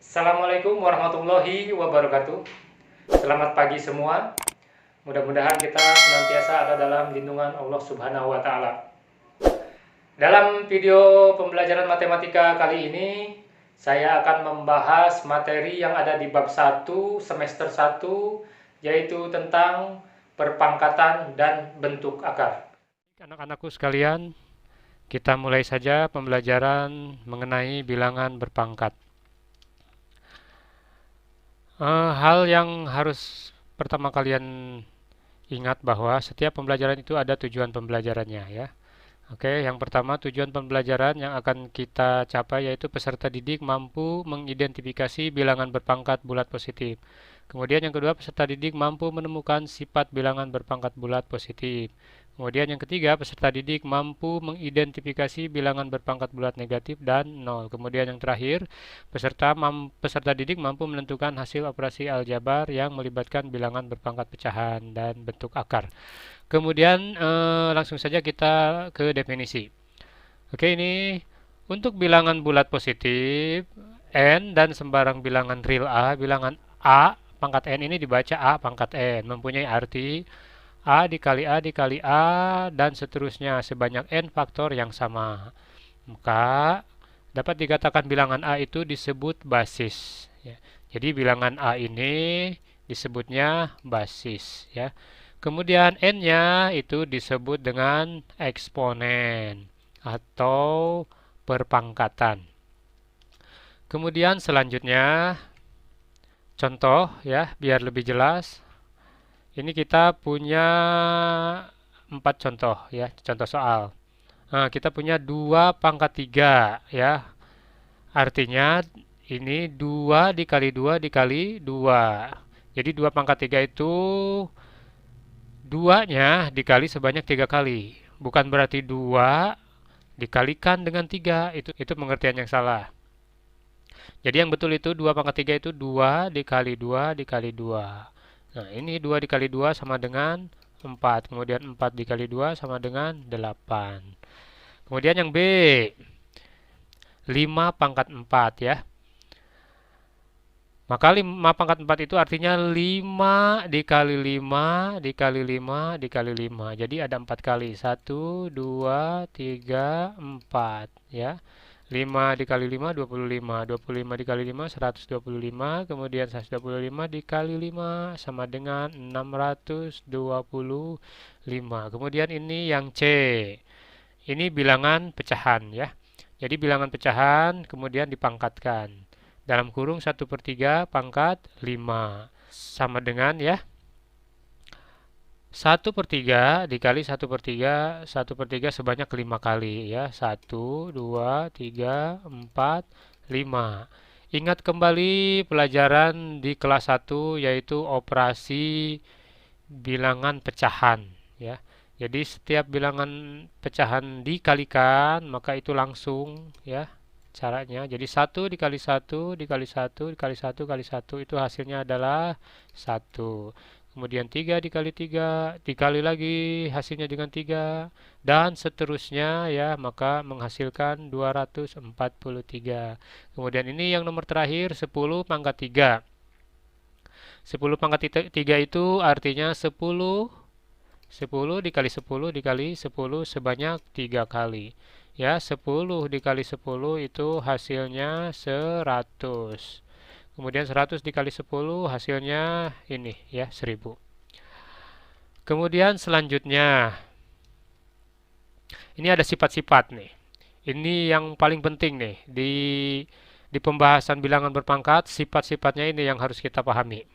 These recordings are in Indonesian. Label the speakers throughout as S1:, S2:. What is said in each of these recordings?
S1: Assalamualaikum warahmatullahi wabarakatuh. Selamat pagi semua. Mudah-mudahan kita senantiasa ada dalam lindungan Allah Subhanahu wa taala. Dalam video pembelajaran matematika kali ini, saya akan membahas materi yang ada di bab 1 semester 1, yaitu tentang perpangkatan dan bentuk akar. Anak-anakku sekalian, kita mulai saja pembelajaran mengenai bilangan berpangkat. Hal yang harus pertama kalian ingat bahwa setiap pembelajaran itu ada tujuan pembelajarannya ya. Oke, yang pertama tujuan pembelajaran yang akan kita capai yaitu peserta didik mampu mengidentifikasi bilangan berpangkat bulat positif. Kemudian yang kedua, peserta didik mampu menemukan sifat bilangan berpangkat bulat positif. Kemudian yang ketiga, peserta didik mampu mengidentifikasi bilangan berpangkat bulat negatif dan 0. Kemudian yang terakhir, peserta didik mampu menentukan hasil operasi aljabar yang melibatkan bilangan berpangkat pecahan dan bentuk akar. Kemudian langsung saja kita ke definisi. Oke, ini untuk bilangan bulat positif n dan sembarang bilangan real a, bilangan a pangkat n ini dibaca a pangkat n, mempunyai arti A dikali A dikali A dan seterusnya sebanyak n faktor yang sama. Maka dapat dikatakan bilangan A itu disebut basis. Ya. Jadi bilangan A ini disebutnya basis. Ya. Kemudian n-nya itu disebut dengan eksponen atau perpangkatan. Kemudian selanjutnya contoh ya biar lebih jelas. Ini kita punya 4 contoh ya, contoh soal. Nah, kita punya 2 pangkat 3 ya. Artinya ini 2 dikali 2 dikali 2. Jadi 2 pangkat 3 itu 2-nya dikali sebanyak 3 kali. Bukan berarti 2 dikalikan dengan 3. Itu pengertian yang salah. Jadi yang betul itu 2 pangkat 3 itu 2 dikali 2 dikali 2. Nah, ini 2 dikali 2 sama dengan 4. Kemudian 4 dikali 2 sama dengan 8. Kemudian yang B, 5 pangkat 4 ya. Maka 5 pangkat 4 itu artinya 5 dikali 5 dikali 5 dikali 5. Jadi ada 4 kali. 1, 2, 3, 4 ya. 5 dikali 5, 25. 25 dikali 5, 125. Kemudian 125 dikali 5 sama dengan 625. Kemudian ini yang C. Ini bilangan pecahan ya. Jadi bilangan pecahan kemudian dipangkatkan. Dalam kurung 1/3 pangkat 5. Sama dengan ya. 1/3 dikali 1/3, 1/3 sebanyak 5 kali ya. 1, 2, 3, 4, 5. Ingat kembali pelajaran di kelas 1 yaitu operasi bilangan pecahan ya. Jadi setiap bilangan pecahan dikalikan maka itu langsung ya caranya. Jadi 1 dikali 1 dikali 1 dikali 1 kali 1 itu hasilnya adalah 1. Kemudian 3 dikali 3, dikali lagi hasilnya dengan 3, dan seterusnya ya, maka menghasilkan 243. Kemudian ini yang nomor terakhir 10 pangkat 3. 10 pangkat 3 itu artinya 10 dikali 10 dikali 10 sebanyak 3 kali. Ya, 10 dikali 10 itu hasilnya 100. Kemudian 100 dikali 10 hasilnya ini ya 1000. Kemudian selanjutnya ini ada sifat-sifat nih. Ini yang paling penting nih di pembahasan bilangan berpangkat, sifat-sifatnya ini yang harus kita pahami.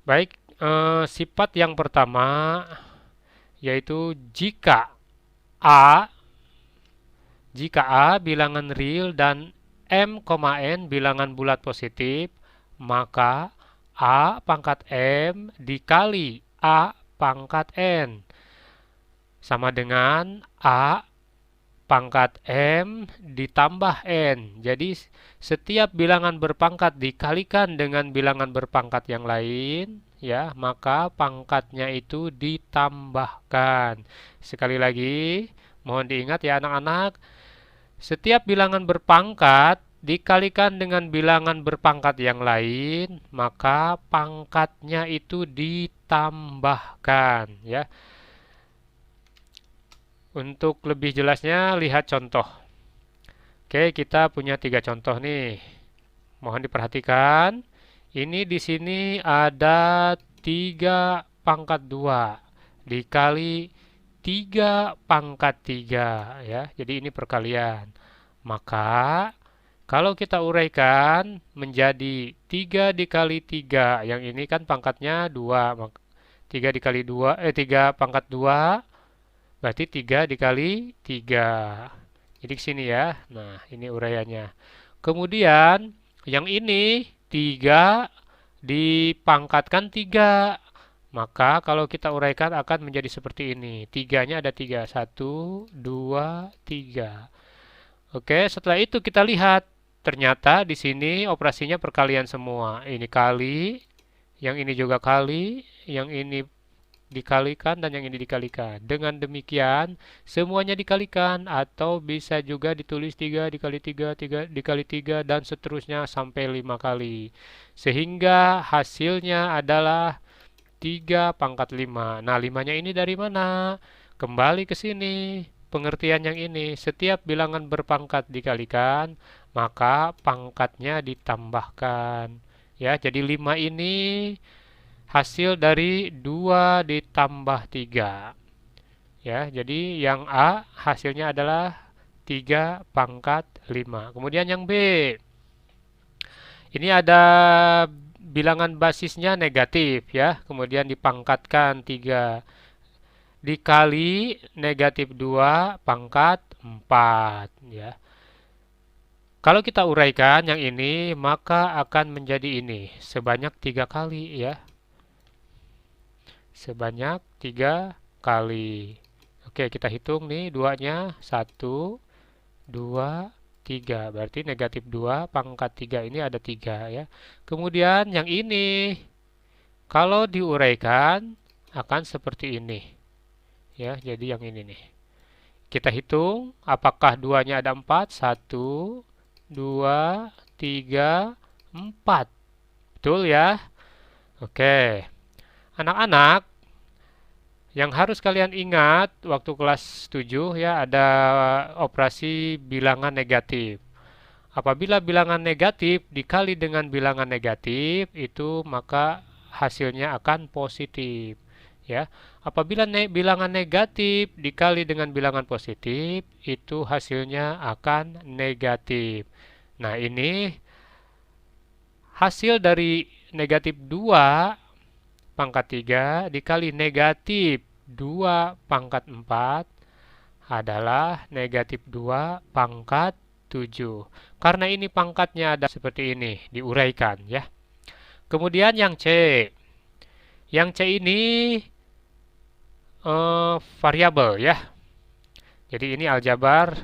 S1: Baik, sifat yang pertama yaitu jika A bilangan real dan M, N bilangan bulat positif, maka A pangkat M dikali A pangkat N sama dengan A pangkat M ditambah N. Jadi setiap bilangan berpangkat dikalikan dengan bilangan berpangkat yang lain, ya, maka pangkatnya itu ditambahkan. Sekali lagi, mohon diingat ya anak-anak, setiap bilangan berpangkat dikalikan dengan bilangan berpangkat yang lain, maka pangkatnya itu ditambahkan ya. Untuk lebih jelasnya lihat contoh. Oke, kita punya 3 contoh nih. Mohon diperhatikan. Ini di sini ada 3 pangkat 2 dikali 3 pangkat 3 ya. Jadi ini perkalian. Maka kalau kita uraikan menjadi 3 dikali 3, yang ini kan pangkatnya 2, 3 dikali 2, 3 pangkat 2, berarti 3 dikali 3. Jadi ke sini ya. Nah, ini uraiannya. Kemudian, yang ini 3 dipangkatkan 3. Maka kalau kita uraikan akan menjadi seperti ini. 3-nya ada 3. 1, 2, 3. Oke, setelah itu kita lihat. Ternyata di sini operasinya perkalian semua. Ini kali, yang ini juga kali, yang ini dikalikan dan yang ini dikalikan. Dengan demikian, semuanya dikalikan atau bisa juga ditulis 3 dikali 3, 3 dikali 3 dan seterusnya sampai 5 kali. Sehingga hasilnya adalah 3 pangkat 5. Nah, 5-nya ini dari mana? Kembali ke sini. Pengertian yang ini, setiap bilangan berpangkat dikalikan, maka pangkatnya ditambahkan. Ya, jadi 5 ini hasil dari 2 ditambah 3. Ya, jadi yang A hasilnya adalah 3 pangkat 5. Kemudian yang B. Ini ada bilangan basisnya negatif ya, kemudian dipangkatkan 3 dikali negatif 2 pangkat 4 ya. Kalau kita uraikan yang ini, maka akan menjadi ini sebanyak 3 kali ya. Sebanyak 3 kali. Oke, kita hitung nih 2-nya 1, 2, 3. Berarti negatif 2 pangkat 3 ini ada 3 ya. Kemudian yang ini, kalau diuraikan akan seperti ini. Ya, jadi yang ini nih. Kita hitung apakah 2-nya ada 4. 1, 2, 3, 4. Betul ya? Oke. Anak-anak, yang harus kalian ingat waktu kelas 7 ya, ada operasi bilangan negatif. Apabila bilangan negatif dikali dengan bilangan negatif, itu maka hasilnya akan positif. Ya, apabila bilangan negatif dikali dengan bilangan positif, itu hasilnya akan negatif. Nah, ini hasil dari negatif 2 pangkat 3 dikali negatif 2 pangkat 4 adalah negatif 2 pangkat 7. Karena ini pangkatnya ada seperti ini, diuraikan ya. Kemudian yang C. Yang C ini variabel ya. Jadi ini aljabar.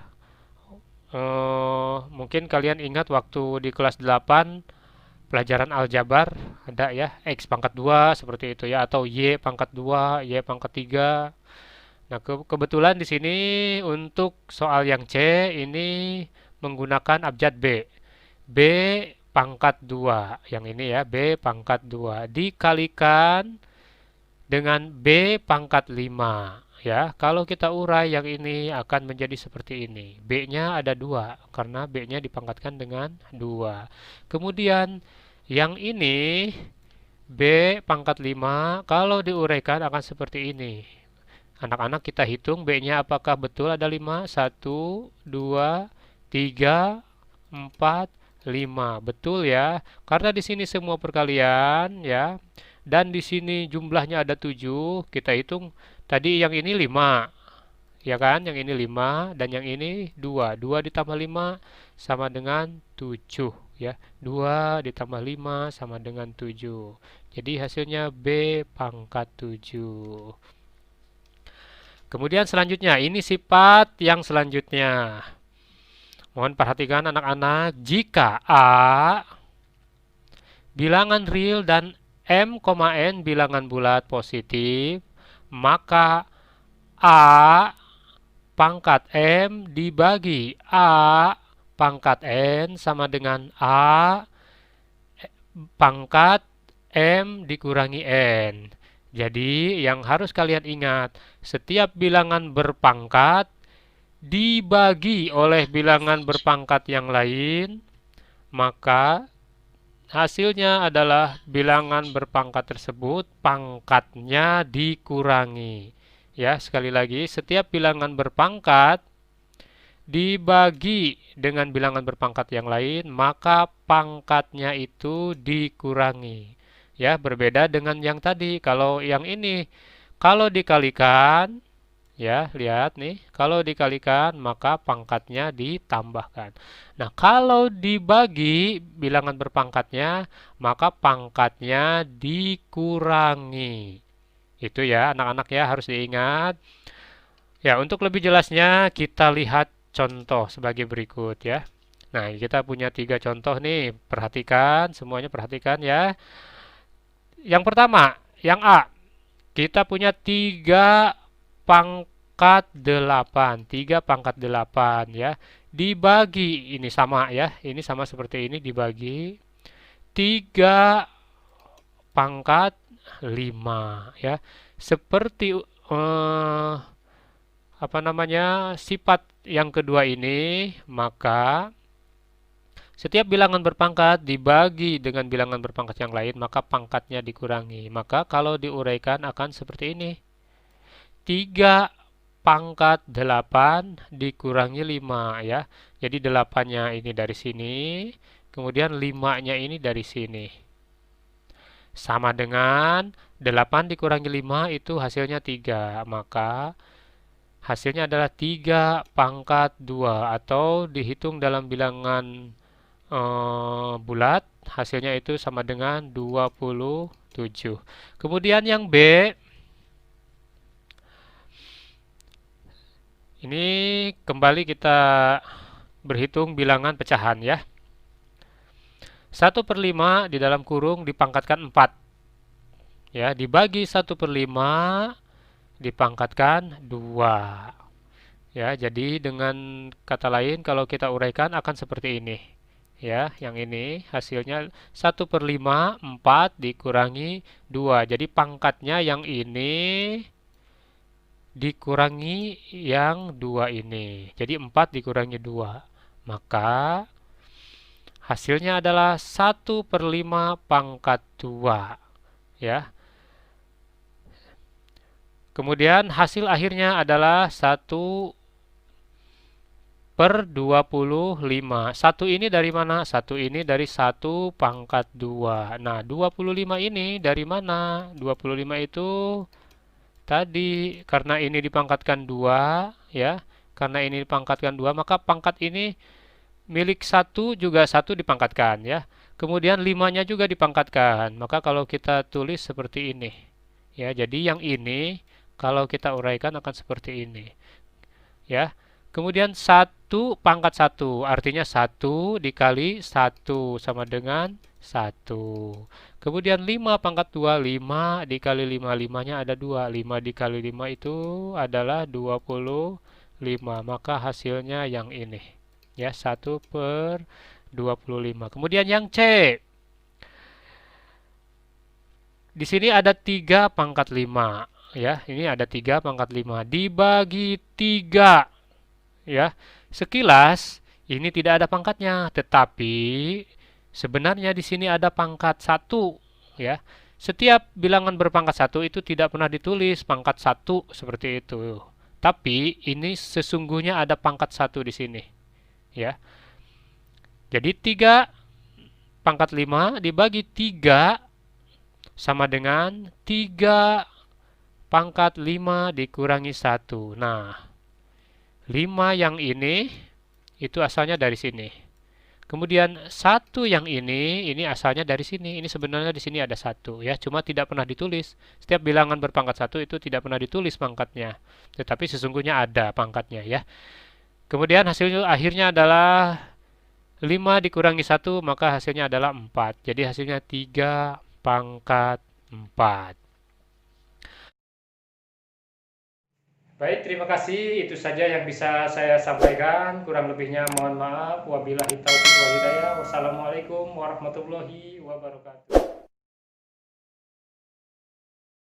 S1: Mungkin kalian ingat waktu di kelas 8 pelajaran aljabar ada ya, X pangkat 2 seperti itu ya, atau Y pangkat 2, Y pangkat 3. Nah, kebetulan di sini untuk soal yang C ini menggunakan abjad B. B pangkat 2. Yang ini ya, B pangkat 2 dikalikan dengan B pangkat 5. Ya, kalau kita urai yang ini akan menjadi seperti ini. B-nya ada 2 karena B-nya dipangkatkan dengan 2. Kemudian yang ini B pangkat 5 kalau diuraikan akan seperti ini. Anak-anak kita hitung B-nya apakah betul ada 5? 1, 2, 3, 4, 5. Betul ya. Karena di sini semua perkalian ya. Dan di sini jumlahnya ada 7. Kita hitung tadi yang ini 5. Ya kan? Yang ini 5 dan yang ini 2. 2 ditambah 5 sama dengan 7 ya. 2 ditambah 5 sama dengan 7. Jadi hasilnya B pangkat 7. Kemudian selanjutnya, ini sifat yang selanjutnya. Mohon perhatikan anak-anak, jika A bilangan real dan M, N bilangan bulat positif, maka A pangkat M dibagi A pangkat N sama dengan A pangkat M dikurangi N. Jadi, yang harus kalian ingat, setiap bilangan berpangkat dibagi oleh bilangan berpangkat yang lain, maka hasilnya adalah bilangan berpangkat tersebut pangkatnya dikurangi. Ya, sekali lagi, setiap bilangan berpangkat dibagi dengan bilangan berpangkat yang lain, maka pangkatnya itu dikurangi. Ya, berbeda dengan yang tadi. Kalau yang ini, kalau dikalikan, ya, lihat nih, kalau dikalikan maka pangkatnya ditambahkan. Nah, kalau dibagi bilangan berpangkatnya, maka pangkatnya dikurangi. Itu ya, anak-anak ya harus diingat. Ya, untuk lebih jelasnya kita lihat contoh sebagai berikut ya. Nah, kita punya 3 contoh nih. Perhatikan, semuanya perhatikan ya. Yang pertama, yang A. Kita punya 3 pangkat 8. 3 pangkat 8 ya. Dibagi, ini sama ya. Ini sama seperti ini, dibagi 3 pangkat 5 ya. Seperti apa namanya, sifat yang kedua ini, maka setiap bilangan berpangkat dibagi dengan bilangan berpangkat yang lain, maka pangkatnya dikurangi. Maka kalau diuraikan akan seperti ini. 3 pangkat 8 dikurangi 5 ya. Jadi 8-nya ini dari sini, kemudian 5-nya ini dari sini. Sama dengan 8 dikurangi 5 itu hasilnya 3. Maka hasilnya adalah 3 pangkat 2 atau dihitung dalam bilangan bulat, hasilnya itu sama dengan 27. Kemudian yang B, ini kembali kita berhitung bilangan pecahan ya. 1/5 di dalam kurung dipangkatkan 4. Ya, dibagi 1/5 dipangkatkan 2. Ya, jadi dengan kata lain kalau kita uraikan akan seperti ini. Ya, yang ini hasilnya 1/5 4 dikurangi 2. Jadi pangkatnya yang ini dikurangi yang 2 ini. Jadi 4 dikurangi 2. Maka hasilnya adalah 1/5 pangkat 2. Ya. Kemudian hasil akhirnya adalah 1/25. 1 ini dari mana? 1 ini dari 1/2. Nah, 25 ini dari mana? 25 itu tadi karena ini dipangkatkan 2 ya. Karena ini dipangkatkan 2, maka pangkat ini milik 1 juga 1 dipangkatkan ya. Kemudian 5-nya juga dipangkatkan. Maka kalau kita tulis seperti ini. Ya, jadi yang ini kalau kita uraikan akan seperti ini. Ya. Kemudian 1/1, artinya 1 dikali 1 sama dengan 1. Kemudian 5/2, 5 dikali 5, 5-nya ada 2. 5 dikali 5 itu adalah 25. Maka hasilnya yang ini. Ya, 1/25. Kemudian yang C. Di sini ada 3/5. Ya, ini ada 3/5. Dibagi 3. Ya, sekilas ini tidak ada pangkatnya, tetapi sebenarnya di sini ada pangkat 1 ya. Setiap bilangan berpangkat 1 itu tidak pernah ditulis pangkat 1 seperti itu. Tapi ini sesungguhnya ada pangkat 1 di sini ya. Jadi 3/5 dibagi 3 sama dengan 3/5 dikurangi 1. Nah, 5 yang ini itu asalnya dari sini. Kemudian 1 yang ini asalnya dari sini. Ini sebenarnya di sini ada 1 ya, cuma tidak pernah ditulis. Setiap bilangan berpangkat 1 itu tidak pernah ditulis pangkatnya. Tetapi sesungguhnya ada pangkatnya ya. Kemudian hasil akhirnya adalah 5 dikurangi 1, maka hasilnya adalah 4. Jadi hasilnya 3/4. Baik, terima kasih. Itu saja yang bisa saya sampaikan. Kurang lebihnya mohon maaf. Wabillahi taufiq wal hidayah. Wassalamualaikum warahmatullahi wabarakatuh.